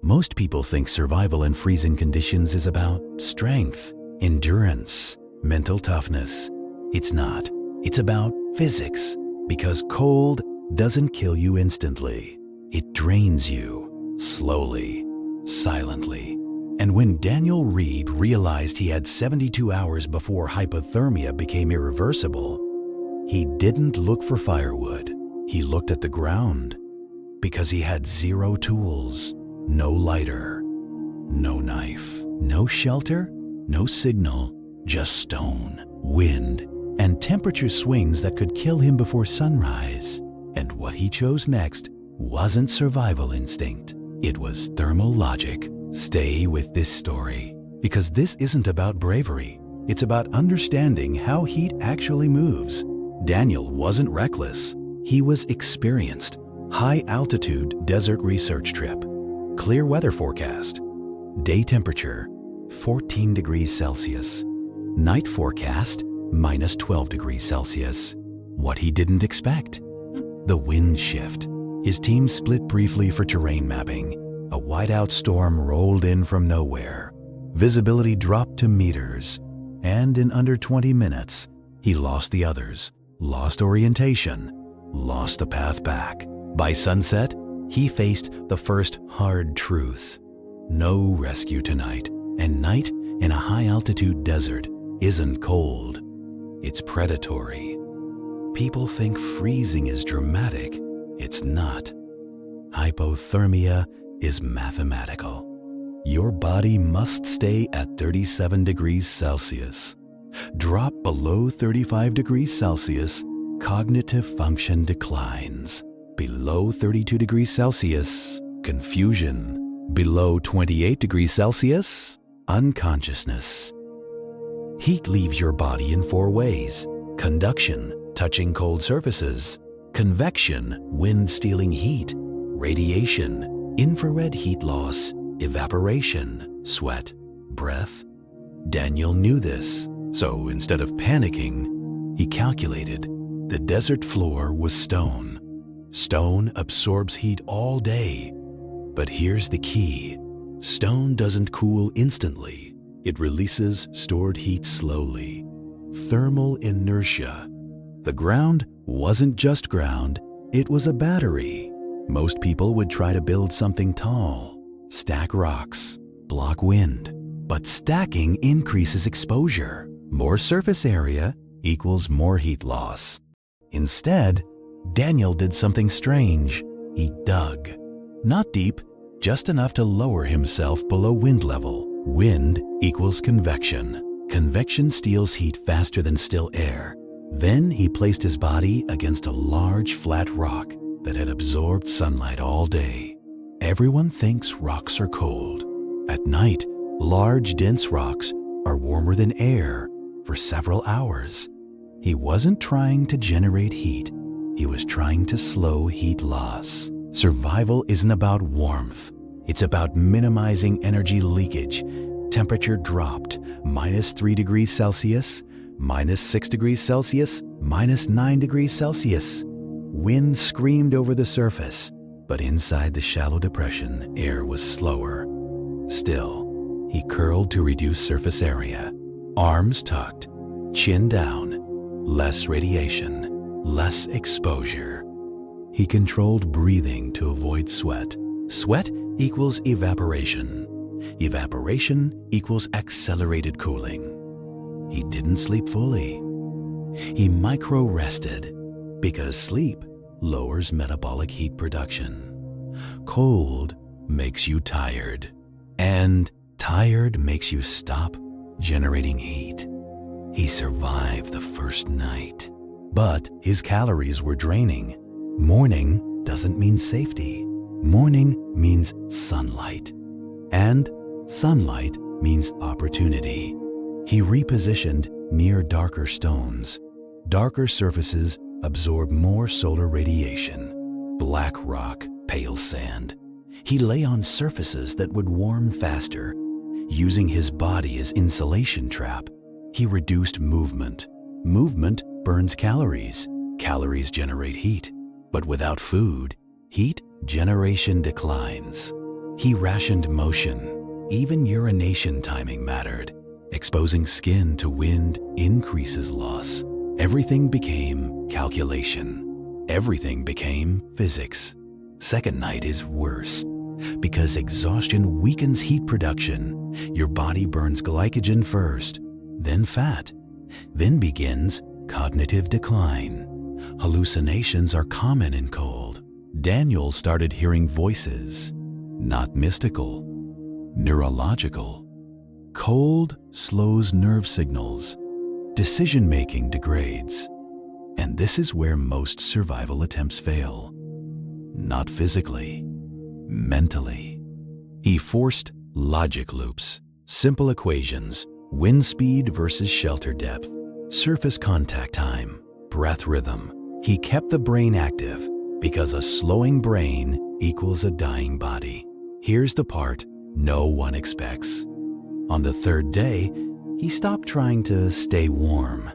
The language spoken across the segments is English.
Most people think survival in freezing conditions is about strength, endurance, mental toughness. It's not. It's about physics, because cold doesn't kill you instantly. It drains you, slowly, silently. And when Daniel Reed realized he had 72 hours before hypothermia became irreversible, he didn't look for firewood. He looked at the ground, because he had zero tools, no lighter, no knife, no shelter, no signal, just stone, wind, and temperature swings that could kill him before sunrise. And what he chose next wasn't survival instinct. It was thermal logic. Stay with this story, because this isn't about bravery. It's about understanding how heat actually moves. Daniel wasn't reckless. He was experienced. High-altitude desert research trip. Clear weather forecast. Day temperature, 14 degrees Celsius. Night forecast, minus 12 degrees Celsius. What he didn't expect: the wind shift. His team split briefly for terrain mapping. A whiteout storm rolled in from nowhere. Visibility dropped to meters. And in under 20 minutes, he lost the others, lost orientation, lost the path back. By sunset, he faced the first hard truth. No rescue tonight, and night in a high-altitude desert isn't cold. It's predatory. People think freezing is dramatic. It's not. Hypothermia is mathematical. Your body must stay at 37 degrees Celsius. Drop below 35 degrees Celsius, cognitive function declines. Below 32 degrees Celsius, confusion. Below 28 degrees Celsius, unconsciousness. Heat leaves your body in 4 ways: conduction, touching cold surfaces; convection, wind stealing heat; radiation, infrared heat loss; evaporation, sweat, breath. Daniel knew this, so instead of panicking, he calculated. The desert floor was stone. Stone absorbs heat all day. But here's the key. Stone doesn't cool instantly. It releases stored heat slowly. Thermal inertia. The ground wasn't just ground, it was a battery. Most people would try to build something tall, stack rocks, block wind. But stacking increases exposure. More surface area equals more heat loss. Instead, Daniel did something strange. He dug. Not deep, just enough to lower himself below wind level. Wind equals convection. Convection steals heat faster than still air. Then he placed his body against a large flat rock that had absorbed sunlight all day. Everyone thinks rocks are cold. At night, large dense rocks are warmer than air for several hours. He wasn't trying to generate heat. He was trying to slow heat loss. Survival isn't about warmth. It's about minimizing energy leakage. Temperature dropped, minus 3 degrees Celsius, minus 6 degrees Celsius, minus 9 degrees Celsius. Wind screamed over the surface, but inside the shallow depression, air was slower. Still, he curled to reduce surface area. Arms tucked, chin down, less radiation, less exposure. He controlled breathing to avoid sweat. Sweat equals evaporation. Evaporation equals accelerated cooling. He didn't sleep fully. He micro-rested because sleep lowers metabolic heat production. Cold makes you tired, and tired makes you stop generating heat. He survived the first night, but his calories were draining. Morning doesn't mean safety. Morning means sunlight, and sunlight means opportunity. He repositioned near darker stones. Darker surfaces absorb more solar radiation. Black rock, pale sand. He lay on surfaces that would warm faster. Using his body as insulation trap, he reduced movement. Movement burns calories. Calories generate heat. But without food, heat generation declines. He rationed motion. Even urination timing mattered. Exposing skin to wind increases loss. Everything became calculation. Everything became physics. Second night is worse because exhaustion weakens heat production. Your body burns glycogen first, then fat. Then begins cognitive decline. Hallucinations are common in cold. Daniel started hearing voices, not mystical, neurological. Cold slows nerve signals. Decision-making degrades. And this is where most survival attempts fail. Not physically, mentally. He forced logic loops, simple equations, wind speed versus shelter depth, surface contact time, breath rhythm. He kept the brain active because a slowing brain equals a dying body. Here's the part no one expects. On the third day, he stopped trying to stay warm.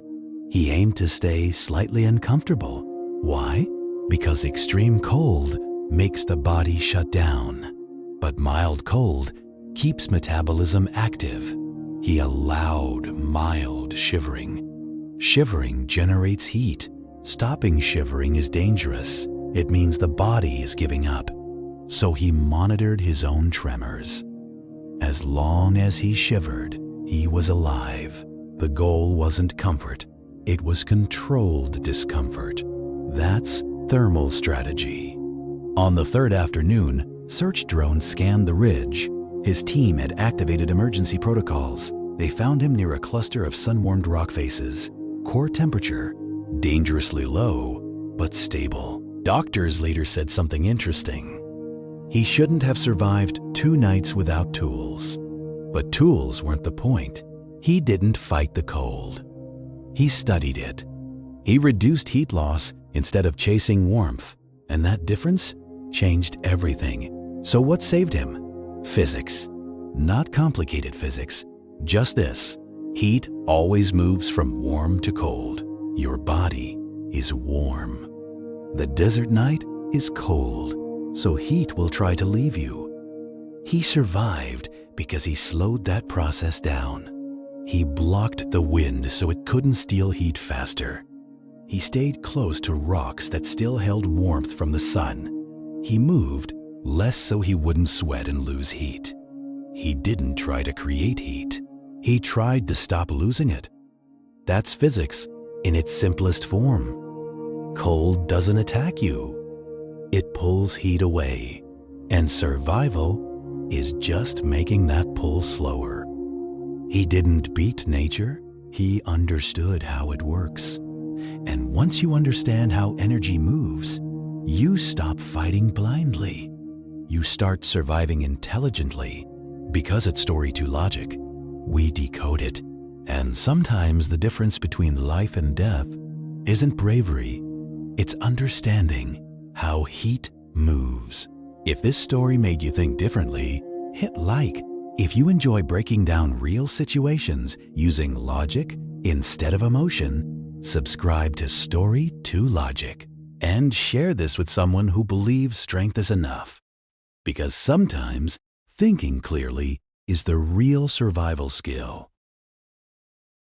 He aimed to stay slightly uncomfortable. Why? Because extreme cold makes the body shut down. But mild cold keeps metabolism active. He allowed mild shivering. Shivering generates heat. Stopping shivering is dangerous. It means the body is giving up. So he monitored his own tremors. As long as he shivered, he was alive. The goal wasn't comfort. It was controlled discomfort. That's thermal strategy. On the third afternoon, search drones scanned the ridge. His team had activated emergency protocols. They found him near a cluster of sun-warmed rock faces. Core temperature, dangerously low, but stable. Doctors later said something interesting. He shouldn't have survived 2 nights without tools. But tools weren't the point. He didn't fight the cold. He studied it. He reduced heat loss instead of chasing warmth. And that difference changed everything. So what saved him? Physics. Not complicated physics. Just this. Heat always moves from warm to cold. Your body is warm. The desert night is cold. So heat will try to leave you. He survived because he slowed that process down. He blocked the wind so it couldn't steal heat faster. He stayed close to rocks that still held warmth from the sun. He moved less so he wouldn't sweat and lose heat. He didn't try to create heat. He tried to stop losing it. That's physics in its simplest form. Cold doesn't attack you. It pulls heat away, and survival is just making that pull slower. He didn't beat nature, he understood how it works. And once you understand how energy moves, you stop fighting blindly. You start surviving intelligently. Because at Story2Logic, we decode it. And sometimes the difference between life and death isn't bravery, it's understanding how heat moves. If this story made you think differently, hit like. If you enjoy breaking down real situations using logic instead of emotion, subscribe to Story2Logic and share this with someone who believes strength is enough. Because sometimes thinking clearly is the real survival skill.